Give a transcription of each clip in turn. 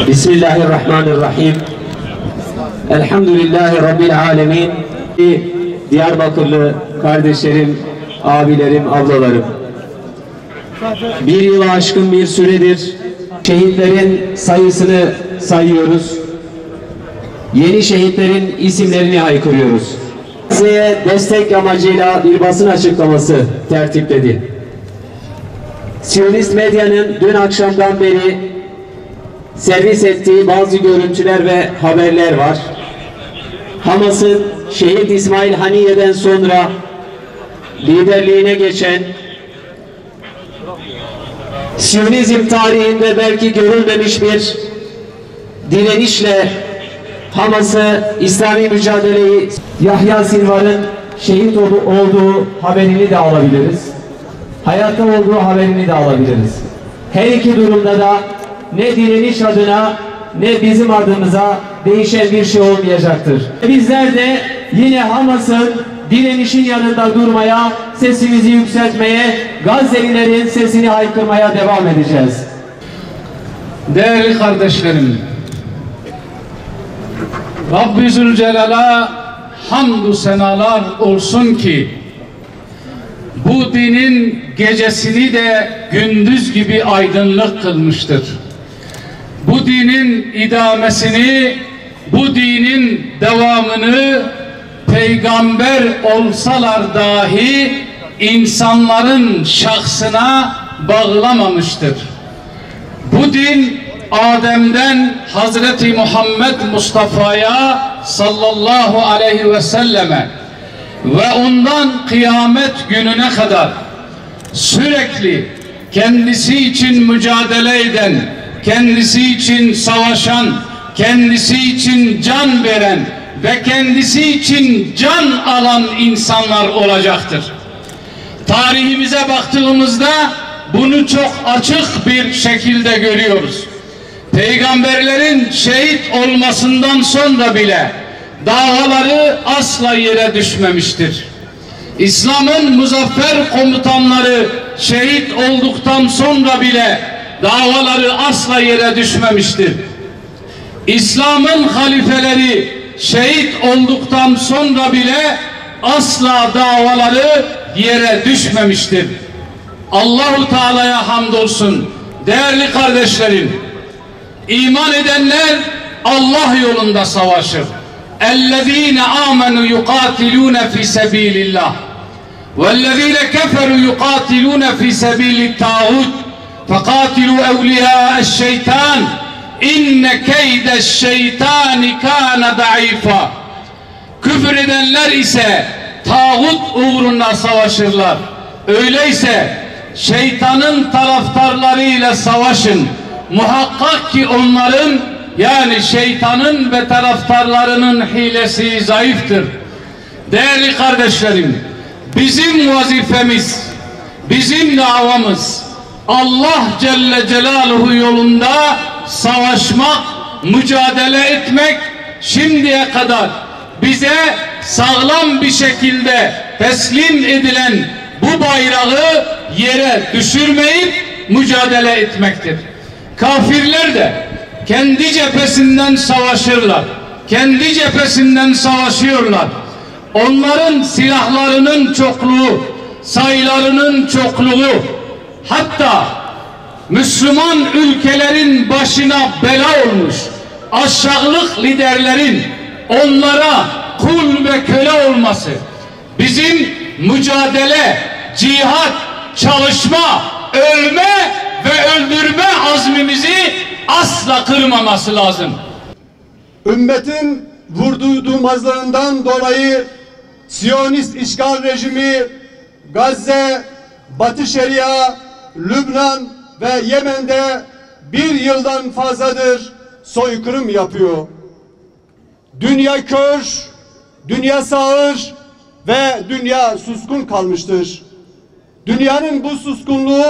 Bismillahirrahmanirrahim. Elhamdülillahi Rabbil alemin. Diyarbakırlı kardeşlerim, abilerim, ablalarım. Bir yılı aşkın bir süredir şehitlerin sayısını sayıyoruz. Yeni şehitlerin isimlerini haykırıyoruz. Size destek amacıyla bir basın açıklaması tertipledi. Siyonist medyanın dün akşamdan beri servis ettiği bazı görüntüler ve haberler var. Hamas'ın şehit İsmail Haniye'den sonra liderliğine geçen, Siyonizm tarihinde belki görülmemiş bir direnişle Hamas'ı, İslami mücadeleyi, Yahya Sinvar'ın şehit olduğu haberini de alabiliriz. Hayatta olduğu haberini de alabiliriz. Her iki durumda da ne direniş adına ne bizim adımıza değişen bir şey olmayacaktır. Bizler de yine Hamas'ın, direnişin yanında durmaya, sesimizi yükseltmeye, Gazze'lilerin sesini haykırmaya devam edeceğiz. Değerli kardeşlerim, Rabbi Zülcelal'a hamdü senalar olsun ki bu dinin gecesini de gündüz gibi aydınlık kılmıştır. Bu dinin idamesini, bu dinin devamını peygamber olsalar dahi insanların şahsına bağlamamıştır. Bu din Adem'den Hazreti Muhammed Mustafa'ya sallallahu aleyhi ve selleme ve ondan kıyamet gününe kadar sürekli kendisi için mücadele eden, kendisi için savaşan, kendisi için can veren ve kendisi için can alan insanlar olacaktır. Tarihimize baktığımızda bunu çok açık bir şekilde görüyoruz. Peygamberlerin şehit olmasından sonra bile davaları asla yere düşmemiştir. İslam'ın muzaffer komutanları şehit olduktan sonra bile davaları asla yere düşmemiştir. İslam'ın halifeleri şehit olduktan sonra bile asla davaları yere düşmemiştir. Allahu Teala'ya hamdolsun. Değerli kardeşlerim, iman edenler Allah yolunda savaşır. اَلَّذ۪ينَ آمَنُوا يُقَاتِلُونَ فِي سَب۪يلِ اللّٰهِ وَالَّذ۪ينَ كَفَرُوا يُقَاتِلُونَ فِي سَب۪يلِ التَّاغُوتِ فَقَاتِلُوا اَوْلِيَاءَ الشَّيْطَانِ اِنَّ كَيْدَ الشَّيْطَانِ كَانَ ضَعِيفًا. Küfür edenler ise tağut uğruna savaşırlar. Öyleyse şeytanın taraftarlarıyla savaşın. Muhakkak ki onların, yani şeytanın ve taraftarlarının hilesi zayıftır. Değerli kardeşlerim, bizim vazifemiz, bizim davamız Allah Celle Celaluhu yolunda savaşmak, mücadele etmek. Şimdiye kadar bize sağlam bir şekilde teslim edilen bu bayrağı yere düşürmeyip mücadele etmektir. Kafirler de kendi cephesinden savaşırlar. Kendi cephesinden savaşıyorlar. Onların silahlarının çokluğu, sayılarının çokluğu, hatta Müslüman ülkelerin başına bela olmuş aşağılık liderlerin onlara kul ve köle olması, bizim mücadele, cihat, çalışma, ölme ve öldürme azmimizi asla kırmaması lazım. Ümmetin vurduğu duymazlarından dolayı Siyonist işgal rejimi Gazze, Batı Şeria, Lübnan ve Yemen'de bir yıldan fazladır soykırım yapıyor. Dünya kör, dünya sağır ve dünya suskun kalmıştır. Dünyanın bu suskunluğu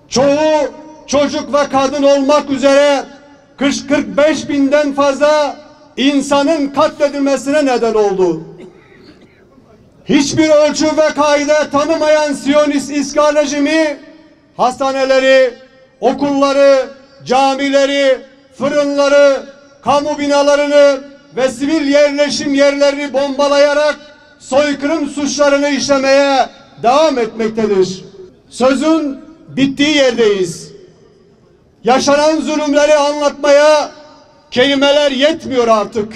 çoğu çocuk ve kadın olmak üzere 45 binden fazla insanın katledilmesine neden oldu. hiçbir ölçü ve kaide tanımayan Siyonist işgal rejimi hastaneleri, okulları, camileri, fırınları, kamu binalarını ve sivil yerleşim yerlerini bombalayarak soykırım suçlarını işlemeye devam etmektedir. Sözün bittiği yerdeyiz. Yaşanan zulümleri anlatmaya kelimeler yetmiyor artık.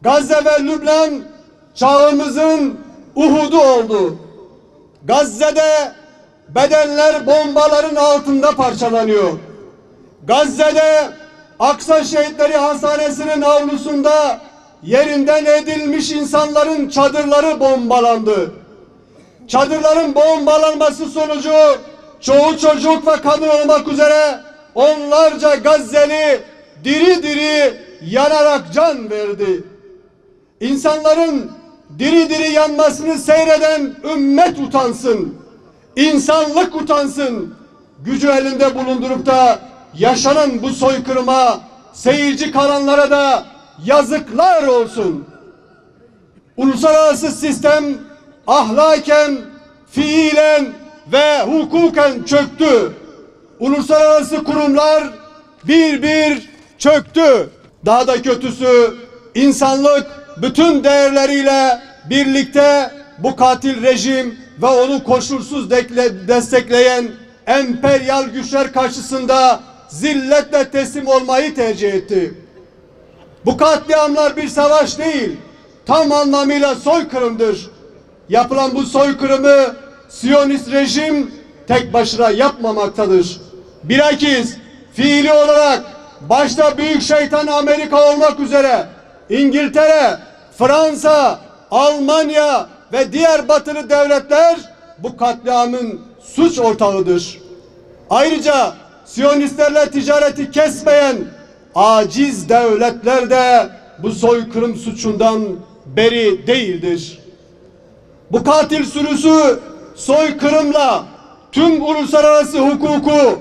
Gazze ve Lübnan çağımızın Uhud'u oldu. Gazze'de bedenler bombaların altında parçalanıyor. Gazze'de Aksa Şehitleri Hastanesi'nin avlusunda yerinden edilmiş insanların çadırları bombalandı. Çadırların bombalanması sonucu çoğu çocuk ve kadın olmak üzere onlarca Gazze'li diri diri yanarak can verdi. İnsanların diri diri yanmasını seyreden ümmet utansın. İnsanlık utansın. Gücü elinde bulundurup da yaşanan bu soykırıma seyirci kalanlara da yazıklar olsun. Uluslararası sistem ahlaken, fiilen ve hukuken çöktü. Uluslararası kurumlar bir bir çöktü. Daha da kötüsü insanlık bütün değerleriyle birlikte bu katil rejim ve onu koşulsuz destekleyen emperyal güçler karşısında zilletle teslim olmayı tercih etti. Bu katliamlar bir savaş değil, tam anlamıyla soykırımdır. Yapılan bu soykırımı Siyonist rejim tek başına yapmamaktadır. Bilakis fiili olarak başta büyük şeytan Amerika olmak üzere İngiltere, Fransa, Almanya ve diğer batılı devletler bu katliamın suç ortağıdır. Ayrıca Siyonistlerle ticareti kesmeyen aciz devletler de bu soykırım suçundan beri değildir. Bu katil sürüsü soykırımla tüm uluslararası hukuku,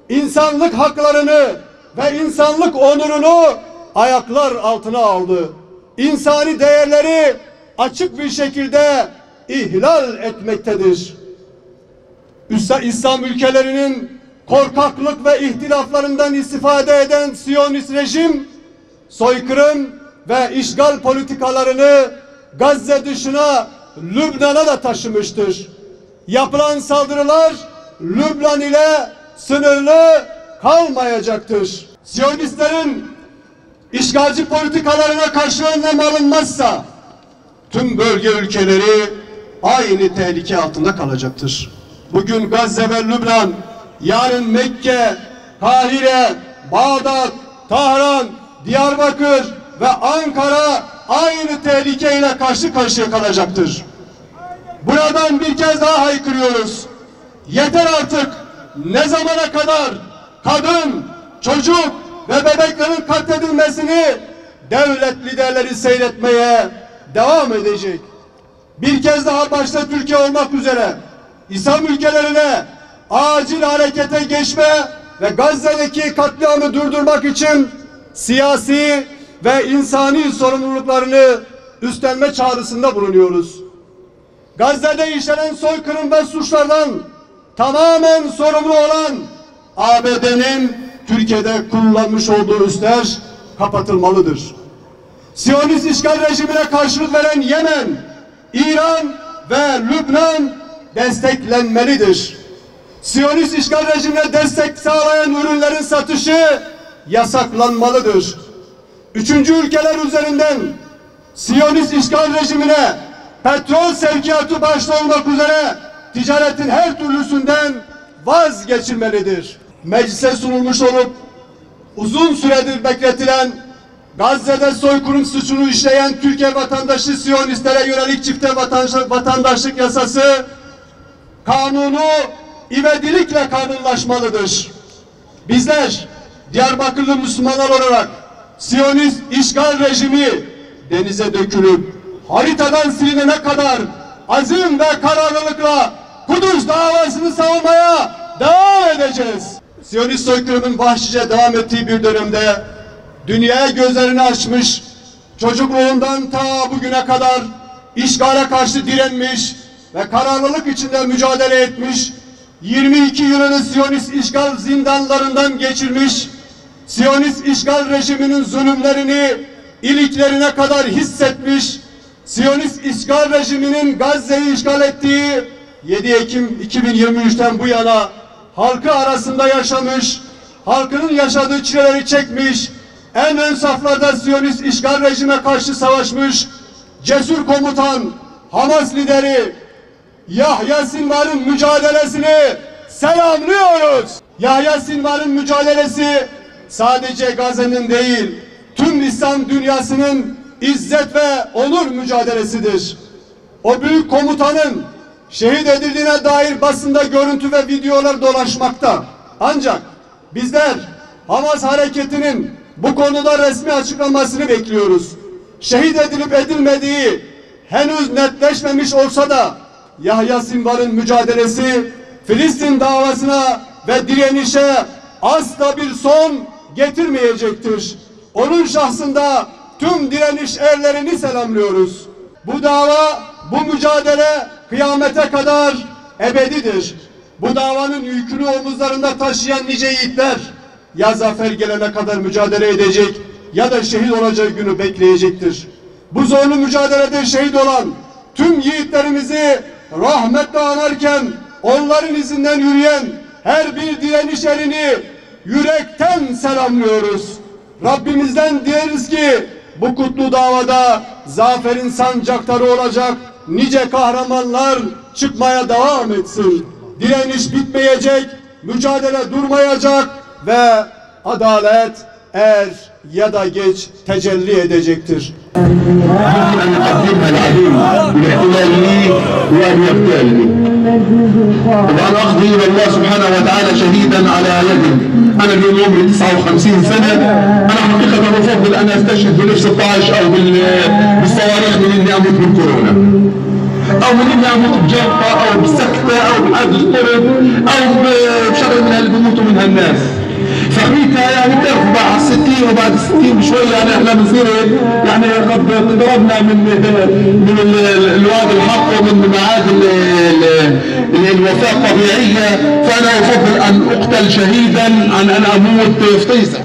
insanlık haklarını ve insanlık onurunu ayaklar altına aldı. İnsani değerleri açık bir şekilde ihlal etmektedir. İslam ülkelerinin korkaklık ve ihtilaflarından istifade eden Siyonist rejim soykırım ve işgal politikalarını Gazze dışına, Lübnan'a da taşımıştır. Yapılan saldırılar Lübnan ile sınırlı kalmayacaktır. Siyonistlerin işgalci politikalarına karşı önlem alınmazsa tüm bölge ülkeleri aynı tehlike altında kalacaktır. Bugün Gazze ve Lübnan, yarın Mekke, Kahire, Bağdat, Tahran, Diyarbakır ve Ankara aynı tehlikeyle karşı karşıya kalacaktır. Buradan bir kez daha haykırıyoruz. Yeter artık. Ne zamana kadar kadın, çocuk ve bebeklerin katledilmesini devlet liderleri seyretmeye devam edecek? Bir kez daha başta Türkiye olmak üzere İslam ülkelerine acil harekete geçme ve Gazze'deki katliamı durdurmak için siyasi ve insani sorumluluklarını üstlenme çağrısında bulunuyoruz. Gazze'de işlenen soykırım ve suçlardan tamamen sorumlu olan ABD'nin Türkiye'de kullanmış olduğu üsler kapatılmalıdır. Siyonist işgal rejimine karşılık veren Yemen, İran ve Lübnan desteklenmelidir. Siyonist işgal rejimine destek sağlayan ürünlerin satışı yasaklanmalıdır. Üçüncü ülkeler üzerinden Siyonist işgal rejimine petrol sevkiyatı başta olmak üzere ticaretin her türlüsünden vazgeçilmelidir. Meclise sunulmuş olup uzun süredir bekletilen Gazze'de soykırım suçunu işleyen Türkiye vatandaşı Siyonistlere yönelik çifte vatandaşlık yasası kanunu ivedilikle kanunlaşmalıdır. Bizler Diyarbakırlı Müslümanlar olarak Siyonist işgal rejimi denize dökülüp haritadan silinene kadar azim ve kararlılıkla Kudüs davasını savunmaya devam edeceğiz. Siyonist soykırımın vahşice devam ettiği bir dönemde dünyaya gözlerini açmış, çocukluğundan ta bugüne kadar işgale karşı direnmiş ve kararlılık içinde mücadele etmiş, 22 yılını Siyonist işgal zindanlarından geçirmiş, Siyonist işgal rejiminin zulümlerini iliklerine kadar hissetmiş, Siyonist işgal rejiminin Gazze'yi işgal ettiği 7 Ekim 2023'ten bu yana halkı arasında yaşamış, halkının yaşadığı çileleri çekmiş, en ön saflarda Siyonist işgal rejime karşı savaşmış, cesur komutan, Hamas lideri Yahya Sinvar'ın mücadelesini selamlıyoruz. Yahya Sinvar'ın mücadelesi sadece Gazze'nin değil, tüm İslam dünyasının izzet ve onur mücadelesidir. O büyük komutanın şehit edildiğine dair basında görüntü ve videolar dolaşmakta. Ancak bizler Hamas hareketinin bu konuda resmi açıklamasını bekliyoruz. Şehit edilip edilmediği henüz netleşmemiş olsa da Yahya Sinvar'ın mücadelesi Filistin davasına ve direnişe asla bir son getirmeyecektir. Onun şahsında tüm direniş erlerini selamlıyoruz. Bu dava, bu mücadele kıyamete kadar ebedidir. Bu davanın yükünü omuzlarında taşıyan nice yiğitler ya zafer gelene kadar mücadele edecek ya da şehit olacağı günü bekleyecektir. Bu zorlu mücadelede şehit olan tüm yiğitlerimizi rahmetle anarken onların izinden yürüyen her bir direniş erini yürekten selamlıyoruz. Rabbimizden dileriz ki bu kutlu davada zaferin sancaktarı olacak nice kahramanlar çıkmaya devam etsin. Direniş bitmeyecek, mücadele durmayacak ve adalet er ya da geç tecelli edecektir. وأنا أقضي إلى الله سبحانه وتعالى شهيدا على يدي. أنا اليوم عمري 59 سنة. أنا حقيقة بفضل أن أستشهد بال 16 أو بالصواريخ من إني أموت بالكورونا. أو من إني أموت بجلطة أو بسكتة أو بحادث طرق أو بشغل من اللي بيموتوا منها الناس. فخريتها يعني بتعرف بعد 60 وبعد 60 بشوي يعني احنا بنصير يعني قد اقتربنا من الوعد الحق ومن ميعاد الوفاة الطبيعية. فأنا أفضل أن أقتل شهيدا عن أن أموت في طيسة.